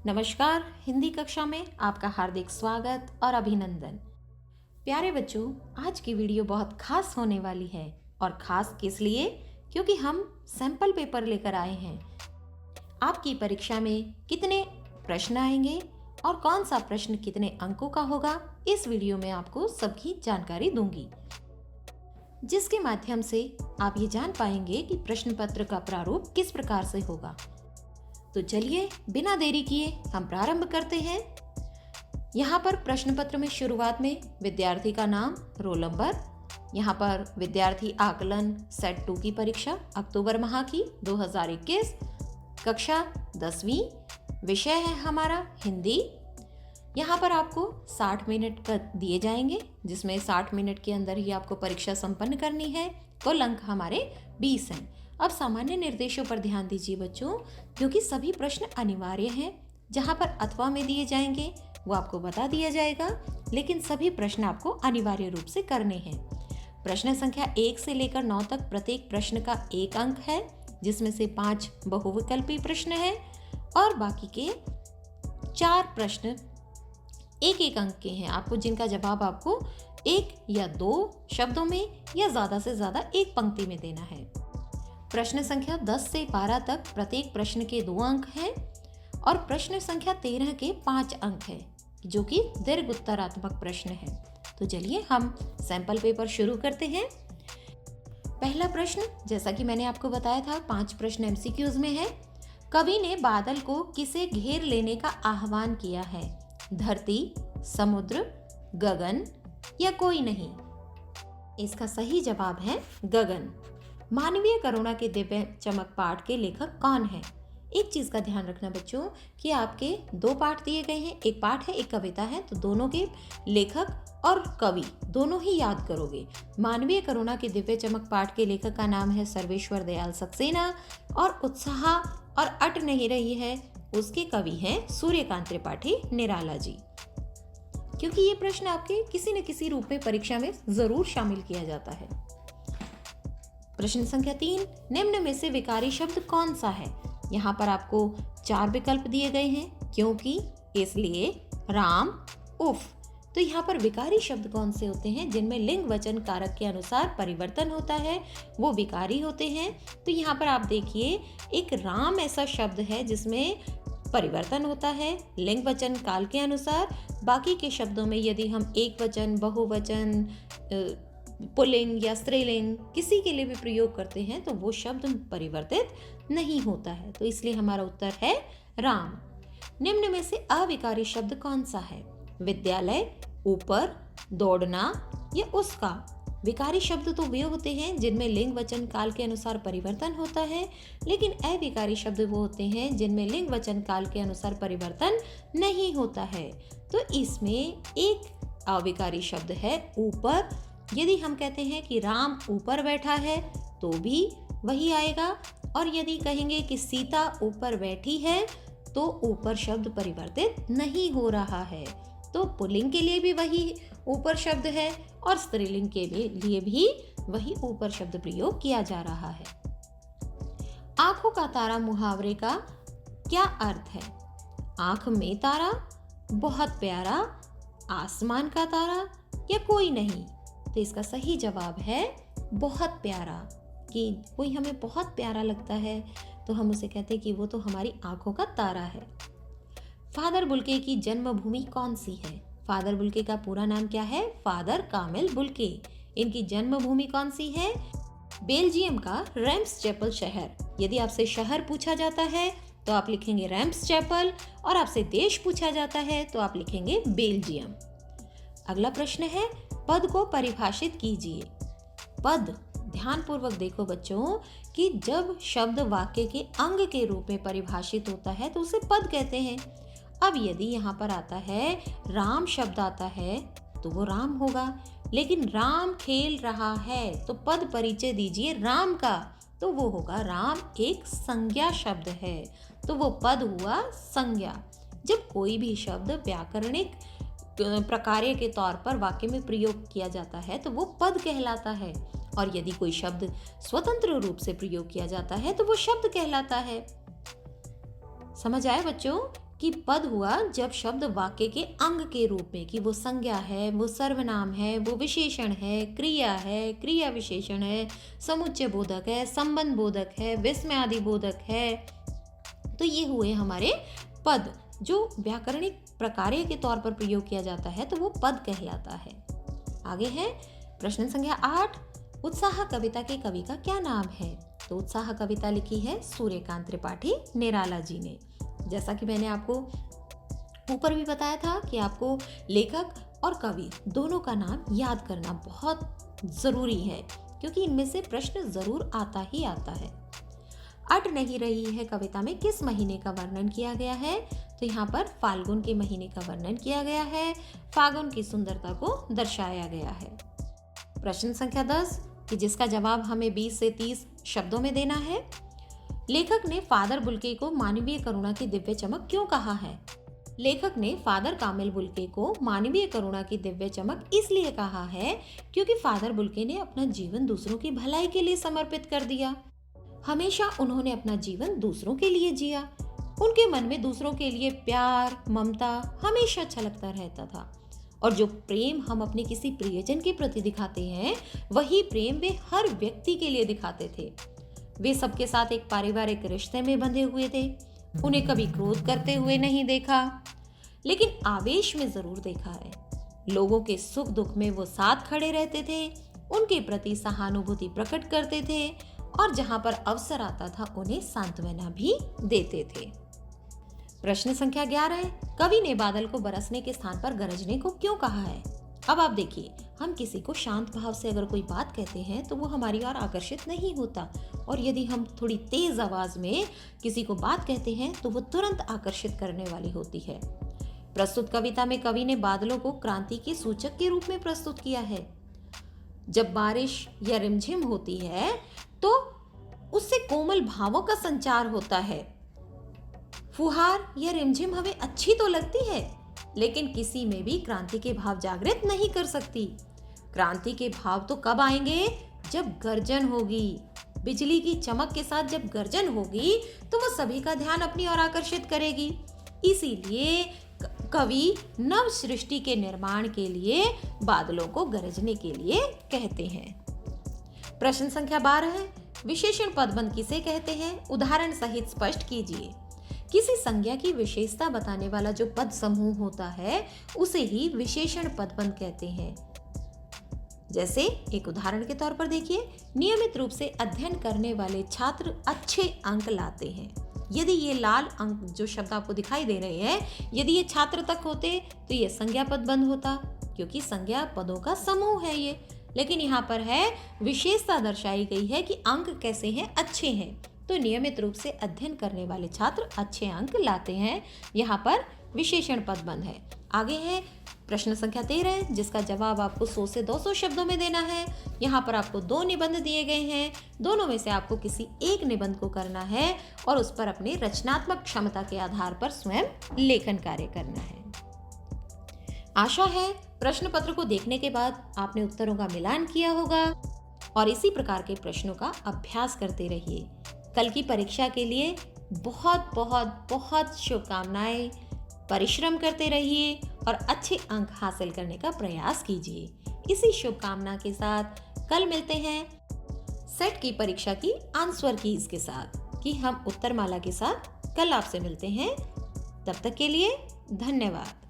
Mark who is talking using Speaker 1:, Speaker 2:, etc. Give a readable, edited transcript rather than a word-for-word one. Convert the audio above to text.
Speaker 1: नमस्कार। हिंदी कक्षा में आपका हार्दिक स्वागत और अभिनंदन। प्यारे बच्चों, आज की वीडियो बहुत खास होने वाली है। और खास किस लिए? क्योंकि हम सैंपल पेपर लेकर आए हैं। आपकी परीक्षा में कितने प्रश्न आएंगे और कौन सा प्रश्न कितने अंकों का होगा, इस वीडियो में आपको सबकी जानकारी दूंगी, जिसके माध्यम से आप ये जान पाएंगे कि प्रश्न पत्र का प्रारूप किस प्रकार से होगा। तो चलिए बिना देरी किए हम प्रारंभ करते हैं। यहाँ पर प्रश्न पत्र में शुरुआत में विद्यार्थी का नाम, रोल नंबर, यहाँ पर विद्यार्थी आकलन सेट 2 की परीक्षा अक्टूबर माह की 2021, कक्षा 10वीं, विषय है हमारा हिंदी। यहाँ पर आपको 60 मिनट का दिए जाएंगे, जिसमें 60 मिनट के अंदर ही आपको परीक्षा संपन्न करनी है। कुल अंक हमारे 20 हैं। अब सामान्य निर्देशों पर ध्यान दीजिए बच्चों, क्योंकि सभी प्रश्न अनिवार्य हैं। जहाँ पर अथवा में दिए जाएंगे वो आपको बता दिया जाएगा, लेकिन सभी प्रश्न आपको अनिवार्य रूप से करने हैं। प्रश्न संख्या 1 से लेकर 9 तक प्रत्येक प्रश्न का 1 अंक है, जिसमें से 5 बहुविकल्पी प्रश्न है और बाकी के 4 प्रश्न 1-1 अंक के हैं, आपको जिनका जवाब आपको 1 या 2 शब्दों में या ज्यादा से ज्यादा 1 पंक्ति में देना है। प्रश्न संख्या 10 से 12 तक प्रत्येक प्रश्न के 2 अंक हैं और प्रश्न संख्या 13 के 5 अंक हैं, जो कि दीर्घ उत्तरात्मक प्रश्न है। तो चलिए हम सैंपल पेपर शुरू करते हैं। पहला प्रश्न, जैसा कि मैंने आपको बताया था, 5 प्रश्न एमसीक्यूज में है। कवि ने बादल को किसे घेर लेने का आह्वान किया है? धरती, समुद्र, गगन या कोई नहीं? इसका सही जवाब है गगन। मानवीय करुणा के दिव्य चमक पाठ के लेखक कौन है? एक चीज का ध्यान रखना बच्चों कि आपके 2 पाठ दिए गए हैं, एक पाठ है एक कविता है, तो दोनों के लेखक और कवि दोनों ही याद करोगे। मानवीय करुणा के दिव्य चमक पाठ के लेखक का नाम है सर्वेश्वर दयाल सक्सेना और उत्साह और अट नहीं रही है उसके कवि हैं सूर्यकांत त्रिपाठी निराला जी। क्योंकि ये प्रश्न आपके किसी न किसी रूप में परीक्षा में जरूर शामिल किया जाता है। प्रश्न संख्या 3, निम्न में से विकारी शब्द कौन सा है? यहाँ पर आपको 4 विकल्प दिए गए हैं, क्योंकि, इसलिए, राम, उफ। तो यहाँ पर विकारी शब्द कौन से होते हैं? जिनमें लिंग वचन कारक के अनुसार परिवर्तन होता है, वो विकारी होते हैं। तो यहाँ पर आप देखिए, एक राम ऐसा शब्द है जिसमें परिवर्तन होता है लिंग वचन काल के अनुसार। बाकी के शब्दों में यदि हम एक वचन, बहुवचन, पुल्लिंग या स्त्रीलिंग किसी के लिए भी प्रयोग करते हैं तो वो शब्द परिवर्तित नहीं होता है। तो इसलिए हमारा उत्तर है राम। निम्न में से अविकारी शब्द कौन सा है? विद्यालय, ऊपर, दौड़ना या उसका? विकारी शब्द तो वे होते हैं जिनमें लिंग वचन काल के अनुसार परिवर्तन होता है, लेकिन अविकारी शब्द वो होते हैं जिनमें लिंग वचन काल के अनुसार परिवर्तन नहीं होता है। तो इसमें एक अविकारी शब्द है ऊपर। यदि हम कहते हैं कि राम ऊपर बैठा है तो भी वही आएगा, और यदि कहेंगे कि सीता ऊपर बैठी है तो ऊपर शब्द परिवर्तित नहीं हो रहा है। तो पुल्लिंग के लिए भी वही ऊपर शब्द है और स्त्रीलिंग के लिए भी वही ऊपर शब्द प्रयोग किया जा रहा है। आंखों का तारा मुहावरे का क्या अर्थ है? आंख में तारा, बहुत प्यारा, आसमान का तारा या कोई नहीं? तो इसका सही जवाब है बहुत प्यारा। कि कोई हमें बहुत प्यारा लगता है तो हम उसे कहते हैं कि वो तो हमारी आंखों का तारा है। फादर बुल्के की जन्मभूमि कौन सी है? फादर बुल्के का पूरा नाम क्या है? फादर कामिल बुल्के। इनकी जन्मभूमि कौन सी है? बेल्जियम का रैम्सचैपल शहर। यदि आपसे शहर पूछा जाता है तो आप लिखेंगे रैम्सचैपल, और आपसे देश पूछा जाता है तो आप लिखेंगे बेल्जियम। अगला प्रश्न है, पद को परिभाषित कीजिए। पद, ध्यानपूर्वक देखो बच्चों कि जब शब्द वाक्य के अंग के रूप में परिभाषित होता है तो उसे पद कहते हैं। अब यदि यहाँ पर आता है राम शब्द आता है तो वो राम होगा, लेकिन राम खेल रहा है तो पद परिचय दीजिए राम का, तो वो होगा राम एक संज्ञा शब्द है, तो वो पद हुआ संज्ञा। जब कोई भी शब्द व्याकरणिक प्रकार्य के तौर पर वाक्य में प्रयोग किया जाता है तो वो पद कहलाता है, और यदि कोई शब्द स्वतंत्र रूप से प्रयोग किया जाता है तो वो शब्द कहलाता है। समझ आए बच्चों कि पद हुआ जब शब्द वाक्य के अंग के रूप में, कि वो संज्ञा है, वो सर्वनाम है, वो विशेषण है, क्रिया है, क्रिया विशेषण है, समुच्चय बोधक है, संबंध बोधक है, विस्मय आदि बोधक है। तो ये हुए हमारे पद जो व्याकरणिक प्रकार्य के तौर पर प्रयोग किया जाता है, तो वो पद कहलाता है। आगे है प्रश्न संख्या 8, उत्साह कविता के कवि का क्या नाम है? तो उत्साह कविता लिखी है सूर्यकांत त्रिपाठी निराला जी ने। जैसा कि मैंने आपको ऊपर भी बताया था कि आपको लेखक और कवि दोनों का नाम याद करना बहुत जरूरी है, क्योंकि इनमें से प्रश्न जरूर आता ही आता है। अट नहीं रही है कविता में किस महीने का वर्णन किया गया है? तो यहाँ पर फाल्गुन के महीने का वर्णन किया गया है, फागुन की सुंदरता को दर्शाया गया है। प्रश्न संख्या 10, कि जिसका जवाब हमें 20 से 30 शब्दों में देना है। लेखक ने फादर बुल्के को मानवीय करुणा की दिव्य चमक क्यों कहा है? लेखक ने फादर कामिल बुल्के को मानवीय करुणा की दिव्य चमक इसलिए कहा है क्योंकि फादर बुल्के ने अपना जीवन दूसरों की भलाई के लिए समर्पित कर दिया। हमेशा उन्होंने अपना जीवन दूसरों के लिए जिया। उनके मन में दूसरों के लिए प्यार, ममता हमेशा छलकता रहता था, और जो प्रेम हम अपने किसी प्रियजन के प्रति दिखाते हैं, वही प्रेम वे हर व्यक्ति के लिए दिखाते थे। वे सबके साथ एक पारिवारिक रिश्ते में बंधे हुए थे। उन्हें कभी क्रोध करते हुए नहीं देखा, लेकिन आवेश में जरूर देखा है। लोगों के सुख दुख में वो साथ खड़े रहते थे, उनके प्रति सहानुभूति प्रकट करते थे, और जहां पर अवसर आता था उन्हें सांत्वना भी देते थे। प्रश्न संख्या 11, कवि ने बादल को बरसने के स्थान पर गरजने को क्यों कहा है? अब आप देखिए, हम किसी को शांत भाव से अगर कोई बात कहते हैं तो वो हमारी ओर आकर्षित नहीं होता, और यदि हम थोड़ी तेज आवाज में किसी को बात कहते हैं तो वो तुरंत आकर्षित करने वाली होती है। प्रस्तुत कविता में कवि ने बादलों को क्रांति के सूचक के रूप में प्रस्तुत किया है। जब बारिश या रिमझिम होती है तो उससे कोमल भावों का संचार होता है। फुहार या रिमझिम हमें अच्छी तो लगती है, लेकिन किसी में भी क्रांति के भाव जागृत नहीं कर सकती। क्रांति के भाव तो कब आएंगे? जब गर्जन होगी। बिजली की चमक के साथ जब गर्जन होगी तो वो सभी का ध्यान अपनी ओर आकर्षित करेगी। इसीलिए कवि नव सृष्टि के निर्माण के लिए बादलों को गरजने के लिए कहते हैं। प्रश्न संख्या 12, विशेषण पदबंध किसे कहते हैं? उदाहरण सहित स्पष्ट कीजिए। किसी संज्ञा की विशेषता बताने वाला जो पद समूह होता है उसे ही विशेषण पदबंध कहते हैं। जैसे एक उदाहरण के तौर पर देखिए, नियमित रूप से अध्ययन करने वाले छात्र अच्छे अंक लाते हैं। यदि ये लाल अंक जो शब्द आपको दिखाई दे रहे हैं, यदि ये छात्र तक होते तो ये संज्ञा पदबंध होता, क्योंकि संज्ञा पदों का समूह है ये। लेकिन यहाँ पर है विशेषता दर्शाई गई है कि अंक कैसे हैं? अच्छे हैं। तो नियमित रूप से अध्ययन करने वाले छात्र अच्छे अंक लाते हैं, यहाँ पर विशेषण पदबंध है। आगे है प्रश्न संख्या 13, जिसका जवाब आपको 100 से 200 शब्दों में देना है। यहाँ पर आपको 2 निबंध दिए गए हैं, दोनों में से आपको किसी एक निबंध को करना है और उस पर अपने रचनात्मक क्षमता के आधार पर स्वयं लेखन कार्य करना है। आशा है प्रश्न पत्र को देखने के बाद आपने उत्तरों का मिलान किया होगा और इसी प्रकार के प्रश्नों का अभ्यास करते रहिए। कल की परीक्षा के लिए बहुत बहुत बहुत शुभकामनाएं। परिश्रम करते रहिए और अच्छे अंक हासिल करने का प्रयास कीजिए। इसी शुभकामना के साथ कल मिलते हैं सेट की परीक्षा की आंसर कीज के साथ, कि हम उत्तरमाला के साथ कल आपसे मिलते हैं। तब तक के लिए धन्यवाद।